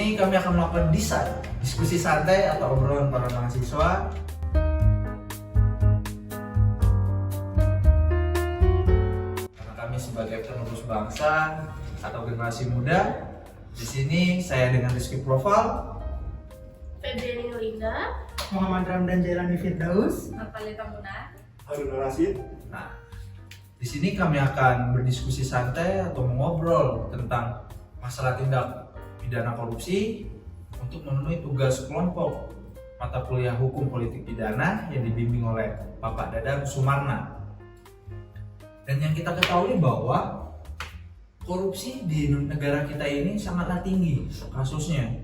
ini kami akan melakukan diskusi santai atau obrolan para mahasiswa. Karena kami sebagai penerus bangsa atau generasi muda, di sini saya dengan Rizky Profal, Febriani Nulinda, Muhammad Ramdan Jailani Firdaus, Natalia Tamuna, Harun Rasid. Nah, di sini kami akan berdiskusi santai atau mengobrol tentang masalah tindak pidana korupsi untuk memenuhi tugas kelompok mata kuliah hukum politik pidana yang dibimbing oleh Bapak Dadang Sumarna. Dan yang kita ketahui bahwa korupsi di negara kita ini sangatlah tinggi kasusnya,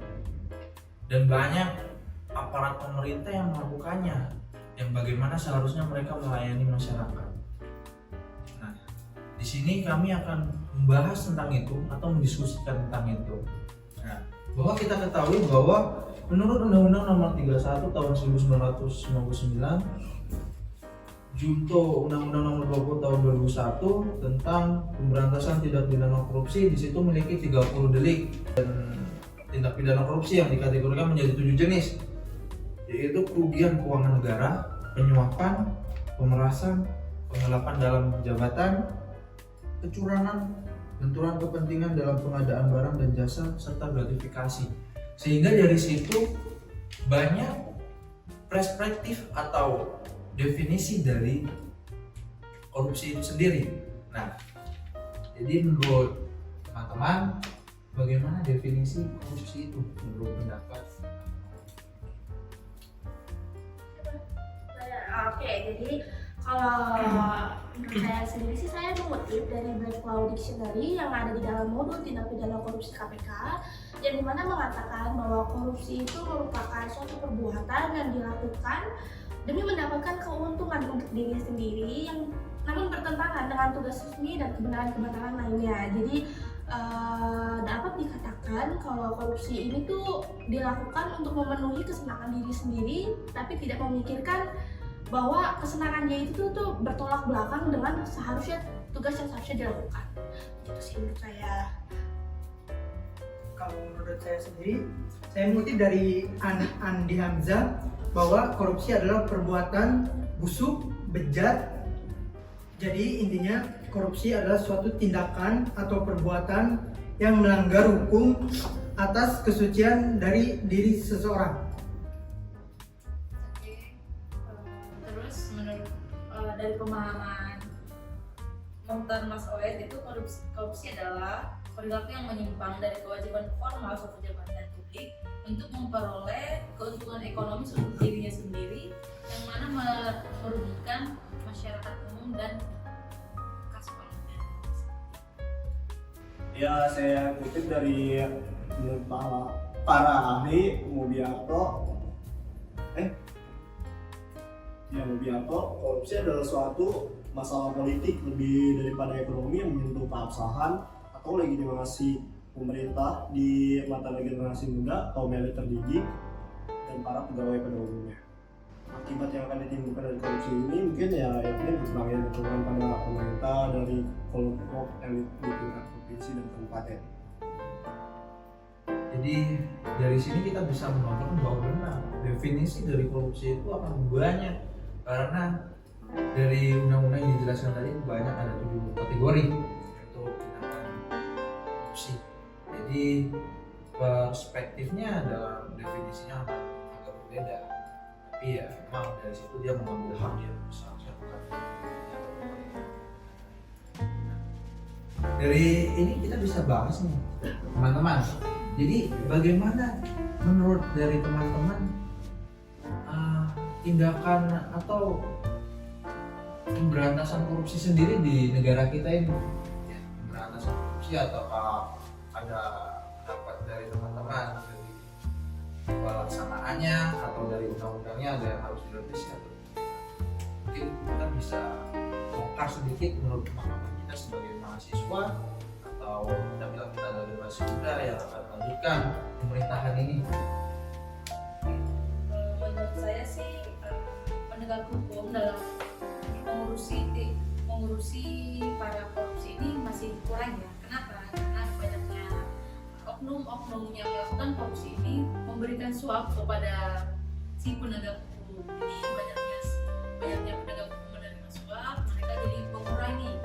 dan banyak aparat pemerintah yang melakukannya, yang bagaimana seharusnya mereka melayani masyarakat. Nah, di sini kami akan membahas tentang itu atau mendiskusikan tentang itu. Nah, bahwa kita ketahui bahwa menurut Undang-Undang Nomor 31 Tahun 1999, Junto Undang-Undang Nomor 20 Tahun 2001 tentang pemberantasan tindak pidana korupsi, di situ memiliki 30 delik dan tindak pidana korupsi yang dikategorikan menjadi 7 jenis, yaitu kerugian keuangan negara, penyuapan, pemerasan, penggelapan dalam jabatan, kecurangan, benturan kepentingan dalam pengadaan barang dan jasa, serta gratifikasi. Sehingga dari situ banyak perspektif atau definisi dari korupsi itu sendiri. Nah, jadi menurut teman-teman, bagaimana definisi korupsi itu menurut pendapat? Oke, jadi kalau menurut saya sendiri sih, saya mengutip dari Black Law Dictionary yang ada di dalam modul tindak pidana korupsi KPK, yang dimana mengatakan bahwa korupsi itu merupakan suatu perbuatan yang dilakukan demi mendapatkan keuntungan untuk diri sendiri yang namun bertentangan dengan tugas resmi dan kebenaran-kebenaran lainnya. Jadi dapat dikatakan kalau korupsi ini tuh dilakukan untuk memenuhi kesenangan diri sendiri, tapi tidak memikirkan bahwa kesenangannya itu tuh bertolak belakang dengan tugas yang seharusnya dilakukan. Itu sih menurut saya. Kalau menurut saya sendiri, saya mengutip dari Andi Hamzah bahwa korupsi adalah perbuatan busuk, bejat. Jadi intinya korupsi adalah suatu tindakan atau perbuatan yang melanggar hukum atas kesucian dari diri seseorang. Terus menurut dari pemahaman Muhtar Mas Oed, itu korupsi adalah perilaku yang menyimpang dari kewajiban formal suatu jabatan publik untuk memperoleh keuntungan ekonomi untuk dirinya sendiri, yang mana merugikan masyarakat umum dan kas pangan. Ya, saya kutip dari para ahli Mubianto, korupsi adalah suatu masalah politik lebih daripada ekonomi yang menyentuh keabsahan atau legitimasi pemerintah di mata generasi muda, kaum elit terdidik, dan para pegawai pada umumnya. Akibat yang akan ditimbulkan dari korupsi ini mungkin yakni berbagai dukungan pada pemerintah dari kelompok elit di tingkat provinsi dan kabupaten. Jadi dari sini kita bisa menonton bahwa benar definisi dari korupsi itu akan banyak, karena dari undang-undang yang dijelaskan tadi banyak, ada 7 kategori untuk tindakan korupsi. Jadi perspektifnya dalam definisinya agak berbeda, tapi ya memang dari situ dia mengambil hak yang seharusnya bukan. Dari ini kita bisa bahas nih teman-teman. Jadi bagaimana menurut dari teman-teman tindakan atau pemberantasan korupsi sendiri di negara kita ini? Ya, pemberantasan korupsi, ataukah ada pendapat dari teman-teman dari pelaksanaannya atau dari undang-undangnya ada yang harus direvisi, atau mungkin kita bisa bongkar sedikit menurut teman-teman kita sebagai mahasiswa atau kita dari generasi muda yang akan melanjutkan pemerintahan ini? Menurut saya sih, penegak hukum dalam mengurusi para korupsi ini masih kurang ya. Kenapa? Karena banyaknya oknum oknum-oknum yang melakukan korupsi ini memberikan suap kepada si penegak hukum. Jadi banyaknya penegak hukum menerima suap, mereka jadi mengurangi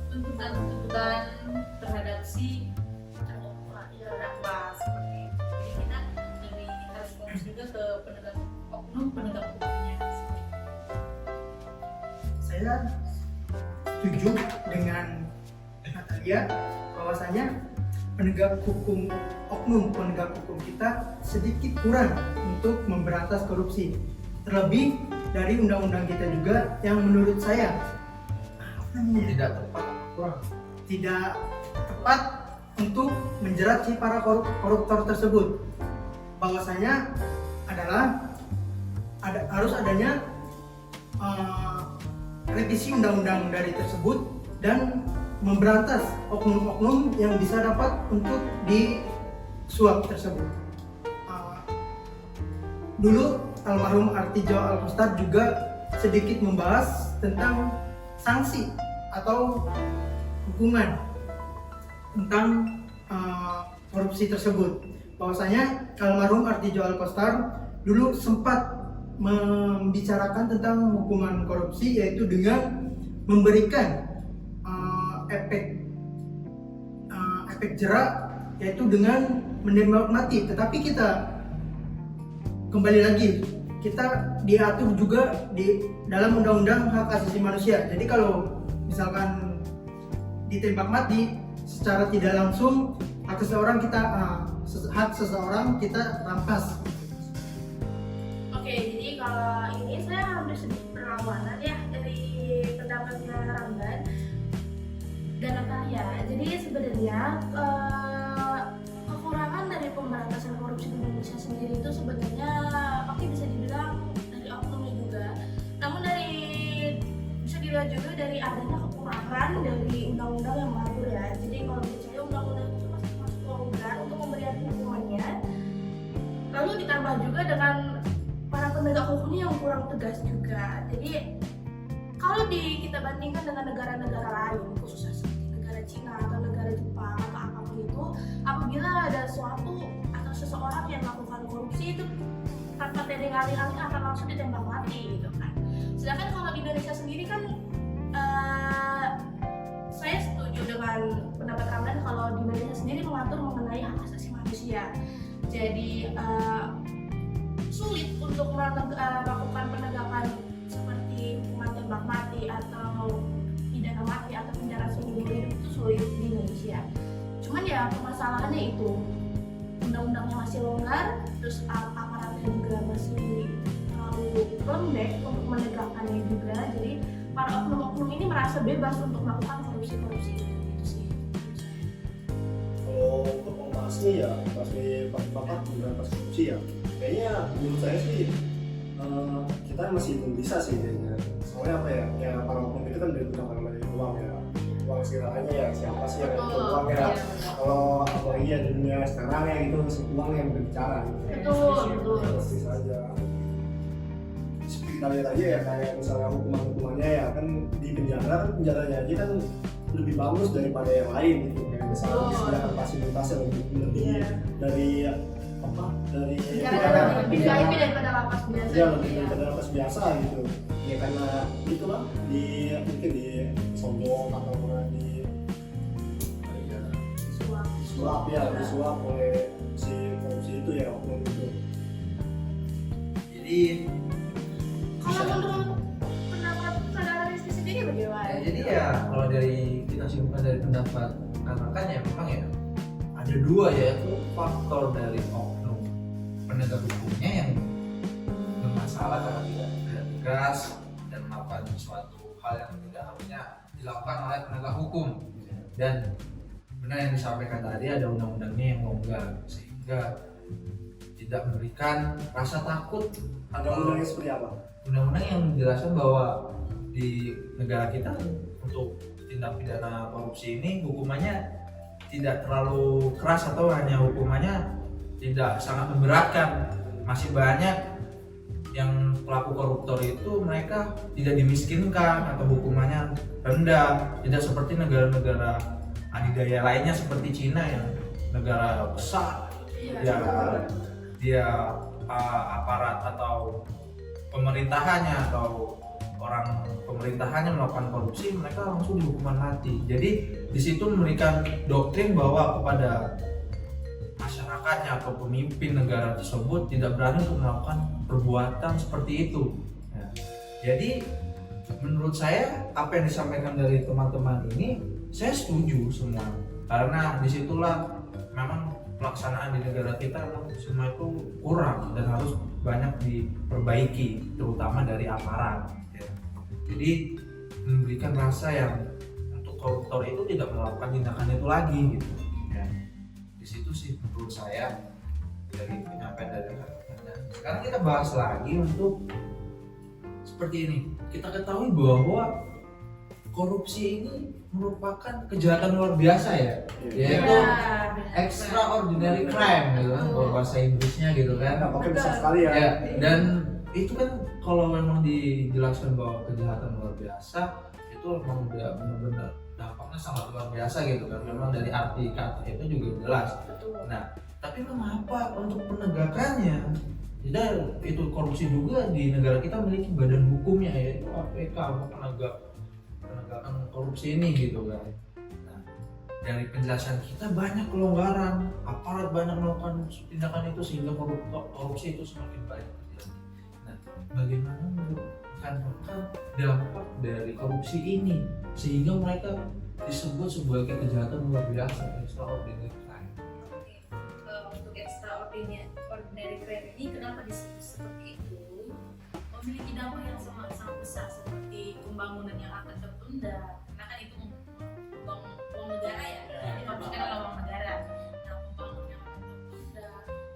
tuntutan terhadap si terdakwa seperti itu. Jadi kita lebih harus fokus juga ke oknum penegak hukumnya. Saya setuju dengan Natalia bahwasanya oknum penegak hukum kita sedikit kurang untuk memberantas korupsi. Terlebih dari undang-undang kita juga yang menurut saya Tidak tepat, kurang. tidak tepat untuk menjerat si para koruptor tersebut. Bahwasanya adalah harus adanya revisi undang-undang dari tersebut dan memberantas oknum-oknum yang bisa dapat untuk disuap tersebut. Dulu almarhum Artijo Alkostar juga sedikit membahas tentang sanksi atau hukuman tentang korupsi tersebut. Bahwasanya almarhum Artijo Alkostar dulu sempat membicarakan tentang hukuman korupsi, yaitu dengan memberikan efek jerak, yaitu dengan menembak mati. Tetapi kita kembali lagi, kita diatur juga di dalam undang-undang hak asasi manusia. Jadi kalau misalkan ditembak mati secara tidak langsung, hak seseorang kita rampas. Oke, jadi kalau ini saya hampir sedikit berlawanan ya dari pendapatnya Ramdan dan Natalia. Jadi sebenarnya kekurangan dari pemberantasan korupsi di Indonesia sendiri itu sebenarnya pasti bisa dibilang dari oknumnya juga. Namun bisa dilihat juga dari adanya kekurangan dari undang-undang yang mengatur ya. Jadi kalau percaya undang-undang itu masih masuk longgar untuk memberikan hukumannya. Lalu ditambah juga dengan para penegak hukumnya yang kurang tegas juga. Jadi kalau kita bandingkan dengan negara-negara lain, khususnya seperti negara Cina atau negara Jepang atau apapun itu, apabila ada suatu atau seseorang yang melakukan korupsi itu tanpa terding-aling akan langsung ditembak mati gitu kan. Sedangkan kalau di Indonesia sendiri kan saya setuju dengan pendapat Ramdan kalau di Indonesia sendiri mengatur mengenai hak asasi manusia. Jadi sulit untuk melakukan penegakan seperti hukuman tembak mati atau pidana mati atau penjara seumur hidup itu sulit di Indonesia. Cuman ya permasalahannya itu undang-undangnya masih longgar, terus aparatnya juga masih terlalu lembek untuk menegakkannya juga. Jadi para oknum-oknum ini merasa bebas untuk melakukan korupsi-korupsi itu sih. Kalau untuk membahasnya ya, bapak memberantas korupsi ya, kayaknya menurut saya sih kita masih belum bisa sih kayaknya. Soalnya apa ya, ya para oknum itu kan digunakan dari uang ya, uang segalanya ya, siapa sih yang itu uang ya. Kalau apalagi ya di dunia sekarang ya gitu, uang yang berbicara gitu. Betul. Pasti saja. Seperti kita lihat aja ya, kayak misalnya hukumannya ya kan di penjaranya aja kan lebih bagus daripada yang lain gitu. Kayak misalnya disediakan fasilitas yang lebih dari VIP daripada lapas biasa. Ya lebih daripada lapas biasa gitu. Ya karena itulah mungkin di sombong atau pernah disuap oleh si korupsi itu ya, oknum itu. Jadi Kalau menurut pendapat saudara Rizky sendiri bagaimana? jadi ya kalau dari kita simpulkan dari pendapat kan ya memang ya ada dua, yaitu faktor dari oknum penegak hukumnya yang bermasalah karena tidak tegas dan melakukan suatu hal yang tidak harusnya dilakukan oleh penegak hukum. Dan benar yang disampaikan tadi, ada undang-undangnya yang longgar sehingga tidak memberikan rasa takut. Undang-undangnya seperti apa? Undang-undang yang menjelaskan bahwa di negara kita untuk tindak pidana korupsi ini hukumannya tidak terlalu keras atau hanya hukumannya tidak sangat memberatkan. Masih banyak yang pelaku koruptor itu mereka tidak dimiskinkan atau hukumannya rendah, tidak seperti negara-negara adidaya lainnya seperti Cina yang negara besar, Iya. dia aparat atau pemerintahannya atau orang pemerintahannya melakukan korupsi, mereka langsung dihukuman mati. Jadi di situ memberikan doktrin bahwa kepada masyarakatnya atau pemimpin negara tersebut tidak berani untuk melakukan perbuatan seperti itu. Ya. Jadi menurut saya apa yang disampaikan dari teman-teman ini saya setuju semua, karena disitulah memang pelaksanaan di negara kita semua itu kurang dan harus banyak diperbaiki, terutama dari aparat. Ya. Jadi memberikan rasa yang untuk koruptor itu tidak melakukan tindakan itu lagi gitu. Ya. Di situ sih menurut saya dari penyampaian dari rekan-rekan. Sekarang kita bahas lagi untuk seperti ini. Kita ketahui bahwa korupsi ini merupakan kejahatan luar biasa ya, yaitu Iya. extraordinary crime gitu kan, kalau bahasa Inggrisnya gitu kan. Dampaknya besar sekali ya. Ya, dan itu kan kalau memang dijelaskan bahwa kejahatan luar biasa itu memang udah benar-benar dampaknya sangat luar biasa gitu kan. Memang dari arti kata itu juga jelas. Betul. Nah, tapi mengapa untuk penegakannya? Jadi itu korupsi juga di negara kita memiliki badan hukumnya, yaitu KPK, penegakan korupsi ini gitu kan. Nah, dari penjelasan kita banyak kelonggaran, aparat banyak melakukan tindakan itu sehingga korupsi itu semakin banyak terjadi. Nah, bagaimana menurut rekan-rekan dampak dari korupsi ini sehingga mereka disebut sebagai kejahatan luar biasa, extraordinary crime? Untuk extraordinary crime ini kenapa disebut seperti itu? Memiliki dampak yang sangat besar seperti pembangunan yang akan tertunda, karena kan itu uang negara ya, ini korupsi kan uang negara. Nah, pembangunan yang akan tertunda,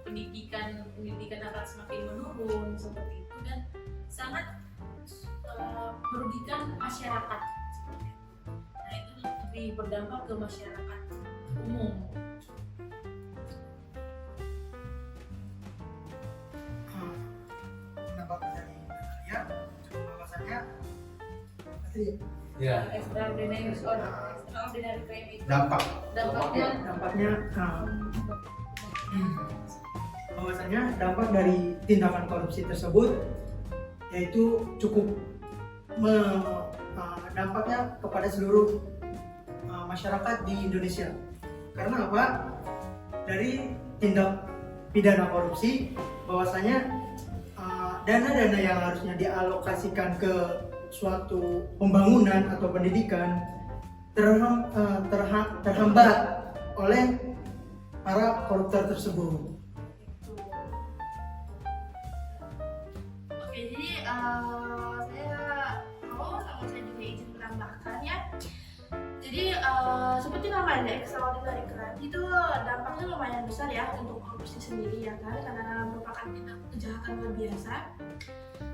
pendidikan akan semakin menurun seperti itu, dan sangat merugikan masyarakat. Nah, itu lebih berdampak ke masyarakat umum. Pendapat dari Natalia bahwasanya tadi Ya, Extraordinary crime itu dampak. dampaknya bahwasanya dampak dari tindakan korupsi tersebut yaitu cukup dampaknya kepada seluruh masyarakat di Indonesia. Karena apa? Dari tindak pidana korupsi bahwasanya dana-dana yang harusnya dialokasikan ke suatu pembangunan atau pendidikan terhambat oleh para koruptor tersebut. Oke, jadi saya juga izin menambahkan ya. Jadi seperti namanya extraordinary crime itu dampaknya lumayan besar ya untuk korupsi sendiri ya kan, karena merupakan tindak kejahatan luar biasa.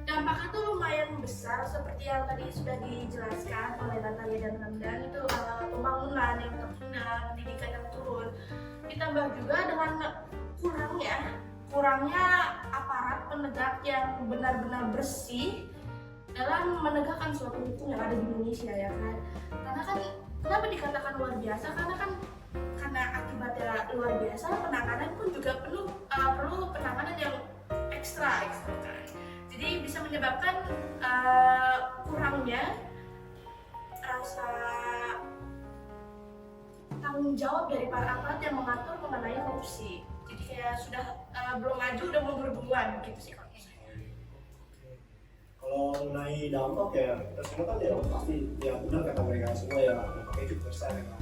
Dampaknya tuh lumayan besar seperti yang tadi sudah dijelaskan oleh Natalia dan Ramdan, itu pembangunan yang tertunda, pendidikan yang turun, ditambah juga dengan kurangnya aparat penegak yang benar-benar bersih dalam menegakkan suatu hukum yang ada di Indonesia ya kan. Karena kan kenapa dikatakan luar biasa, karena akibatnya luar biasa, penanganan pun juga perlu penanganan yang ekstra kan. Jadi bisa menyebabkan kurangnya rasa tanggung jawab dari para aparat yang mengatur mengenai korupsi. Jadi kayak sudah belum maju udah mundur duluan gitu sih kalau saya. Kalau mengenai dampak ya, kita semua kan ya pasti ya benar kata mereka semua ya, dampaknya cukup besar ya kan.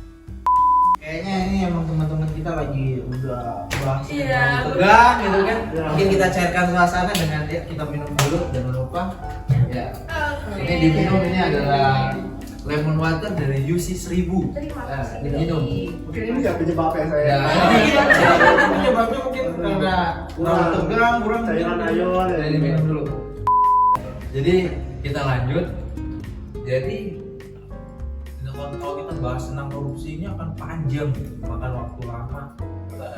Kayaknya ini emang teman-teman kita lagi udah bahas Iya, tegang gitu kan. Iya. Mungkin kita cairkan suasana dengan ya kita minum dulu, jangan lupa. Ya. Ini diminum, ini adalah lemon water dari UC 1000. Terima Nah, kasih. diminum. Mungkin ini ya penyebabnya saya. Ya, ini penyebabnya mungkin karena kurang tegang, kurang cairan ayon ya. Jadi minum dulu. Jadi kita lanjut. Jadi kalau kita bahas tentang korupsi ini akan panjang, makan waktu lama.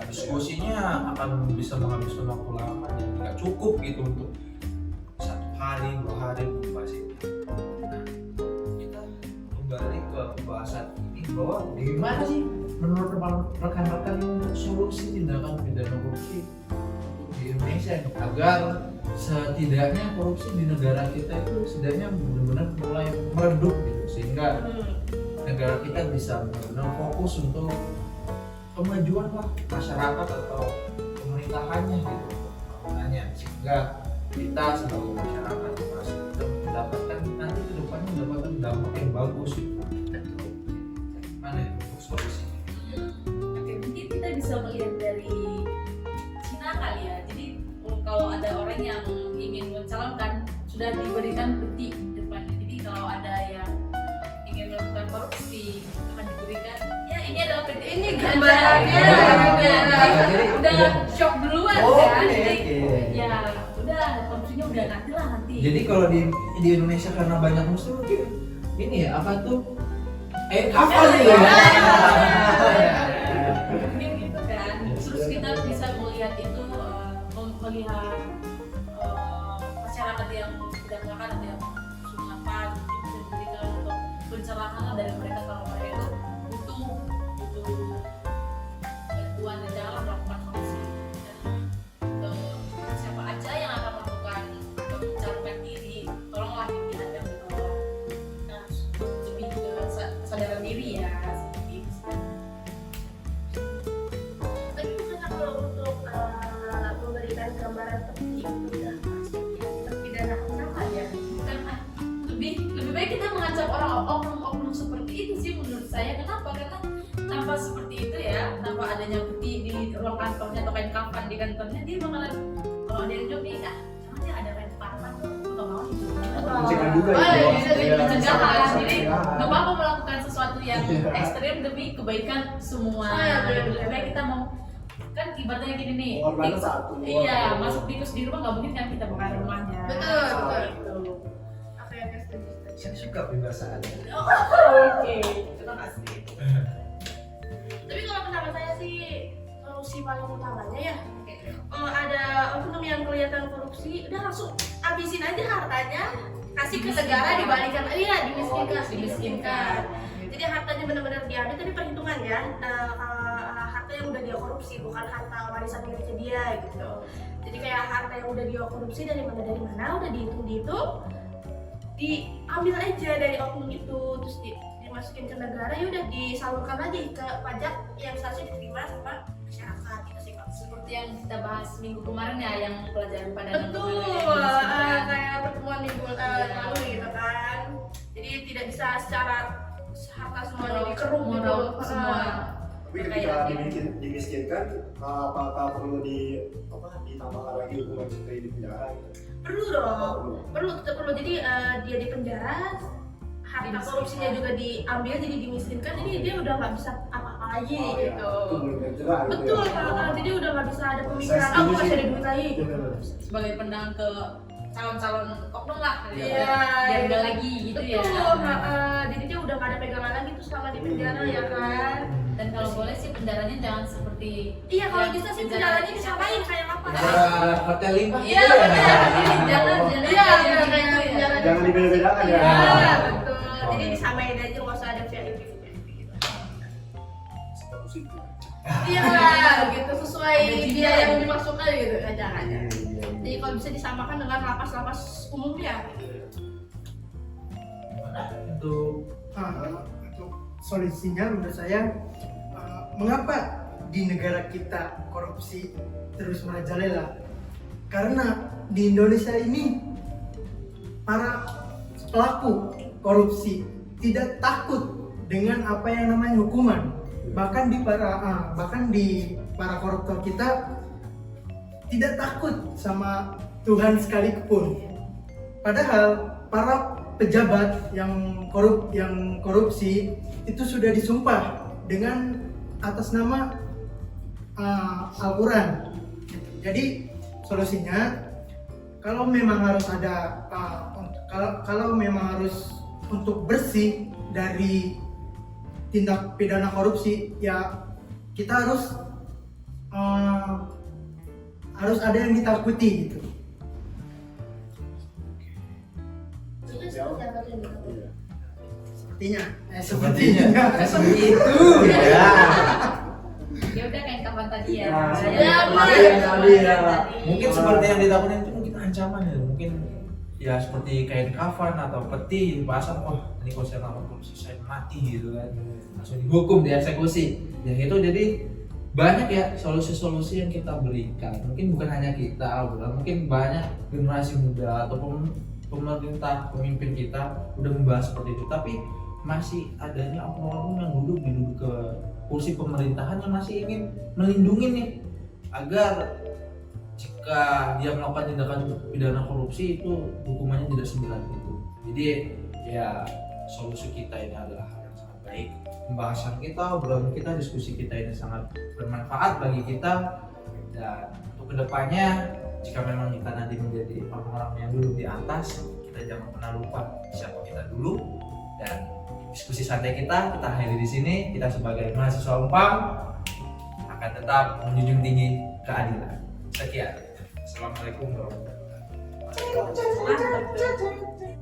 Diskusinya akan bisa menghabiskan waktu lama dan nggak cukup gitu untuk 1 hari 2 hari membahas itu. Nah, kita kembali ke pembahasan ini bahwa bagaimana sih menurut rekan-rekan solusi tindakan pidana korupsi di Indonesia nih, agar setidaknya korupsi di negara kita itu setidaknya benar-benar mulai meredup gitu, sehingga negara kita bisa benar-benar fokus untuk kemajuan lah masyarakat atau pemerintahannya gitu, sehingga kita sebagai masyarakat masih mendapatkan nanti kedepannya mendapatkan dampak yang bagus gitu. Mana itu untuk solusi? Oke, mungkin kita bisa melihat dari Cina kali ya. Jadi kalau ada orang yang ingin mencalonkan sudah diberikan bukti di depannya. Jadi kalau ada yang ingin melakukan korupsi akan diberikan ya ini adalah bukti, ini gambarannya, udah shock duluan kan. Jadi ya udah korupsinya udah nanti lah nanti. Jadi kalau di Indonesia karena banyak muslim mungkin ini ya apa tuh? Apa nih ya? Mungkin gitu kan. Terus kita bisa melihat itu melihat masyarakat yang tidak makan atau yang sudah makan mungkin bisa diberikan untuk pencerahan dari mereka kalau mereka itu butuh bantuan dan jangan melakukan korupsi. Dan siapa aja yang akan melakukan mencalonkan diri, tolonglah diingatkan bahwa kita harus lebih ke kesadaran diri ya seperti itu. Tapi bukannya kalau untuk memberikan gambaran penting udah pasti terpidana sama ya. Bukan, lebih baik kita mengajak orang oknum seperti itu sih menurut saya. Kenapa? Karena tanpa seperti itu ya, tanpa adanya bukti di ruang kantornya atau kain kafan di kantornya, dia bakalan kalau ada yang jawab nih, karena dia ada kain kafan tuh nggak mau gitu. Mencegah juga Oh, itu. bisa pencegahan. Jadi Pencegahan. nggak apa-apa melakukan sesuatu yang ekstrim demi kebaikan semua. Oh, iya, benar. Lebih baik kita mau kan ibaratnya gini nih. Korbannya satu. Iya, masuk tikus di rumah nggak mungkin kan kita bakar rumahnya. Betul, betul. Gitu. Oke, setuju. Saya suka peribahasaan. Oke, terima kasih. Tapi kalau pendapat saya sih solusi paling utamanya ya kalau ada oknum yang kelihatan korupsi udah langsung habisin aja hartanya, kasih ke negara, dibalikan, iya dimiskinkan. Jadi hartanya benar-benar diambil, tapi perhitungan ya, harta yang udah dia korupsi bukan harta warisan miliknya dia gitu. Jadi kayak harta yang udah dia korupsi dari mana udah dihitung, diambil aja dari oknum itu, terus dimasukin ke negara, ya udah disalurkan lagi ke pajak yang seharusnya diterima sama masyarakat gitu sih Kak. Seperti yang kita bahas minggu kemarin ya, yang pelajaran pada Betul, kayak pertemuan minggu lalu gitu kan. Jadi tidak bisa secara harta semuanya dikeruk gitu. semua. Tapi ketika dimiskinkan, apakah perlu ditambahkan lagi hukuman seperti di penjara? Perlu dong, tetap perlu. Jadi dia di penjara, harta korupsinya juga diambil, jadi dimiskinkan, jadi dia udah nggak bisa apa-apa lagi gitu. Itu benar-benar jerah gitu Betul, ya. jadi udah nggak bisa ada pemikiran, aku masih ada duit lagi. Sebagai pendangan ke calon-calon oknum lah, Iya, biar enggak lagi gitu ya. Betul, jadi dia udah nggak ada pegangan lagi tuh selama di penjara ya kan. Dan kalau boleh sih penjaranya jangan seperti Iya, kalau yang bisa sih penjaranya disamain kayak apa? Hotel 5 Iya, gitu ya. benar. Jangan Iya, kayak kayak gitu ya. penjara. Jangan dibeda-bedakan ya. Iya, betul. Jadi disamain aja, nggak usah ada VIP gitu. Iya lah, gitu sesuai dia yang dimasukkan gitu, jangan. Jadi kalau bisa disamakan dengan lapas-lapas umumnya. Untuk solusinya menurut saya, mengapa di negara kita korupsi terus merajalela? Karena di Indonesia ini para pelaku korupsi tidak takut dengan apa yang namanya hukuman. Bahkan di para koruptor kita tidak takut sama Tuhan sekalipun. Padahal para pejabat yang korupsi itu sudah disumpah dengan atas nama Al-Quran. Jadi solusinya, kalau memang harus ada kalau memang harus untuk bersih dari tindak pidana korupsi, ya kita harus ada yang ditakuti gitu. Itu seperti apa tuh yang ditakuti? Sepertinya Seperti itu ya. Ya, Mungkin seperti yang ditakutin itu mungkin ancaman ya, mungkin ya seperti kain kafan atau peti dipasang, wah ini kalau saya ngelawan korupsi saya mati gitu kan, langsung dihukum, dieksekusi. Ya itu jadi banyak ya solusi-solusi yang kita berikan. Mungkin bukan hanya kita, mungkin banyak generasi muda atau pemerintah, pemimpin kita udah membahas seperti itu, tapi masih adanya oknum-oknum yang duduk ke kursi pemerintahan yang masih ingin melindungi nih agar jika dia melakukan tindakan pidana korupsi itu hukumannya tidak seberat itu. Jadi ya solusi kita ini adalah hal yang sangat baik. Pembahasan kita, obrolan kita, diskusi kita ini sangat bermanfaat bagi kita, dan untuk kedepannya jika memang kita nanti menjadi orang-orang yang duduk di atas, kita jangan pernah lupa siapa kita dulu. Dan diskusi santai kita akhiri di sini. Kita sebagai mahasiswa Unpam akan tetap menjunjung tinggi keadilan. Sekian. Assalamualaikum warahmatullahi wabarakatuh. Mantap.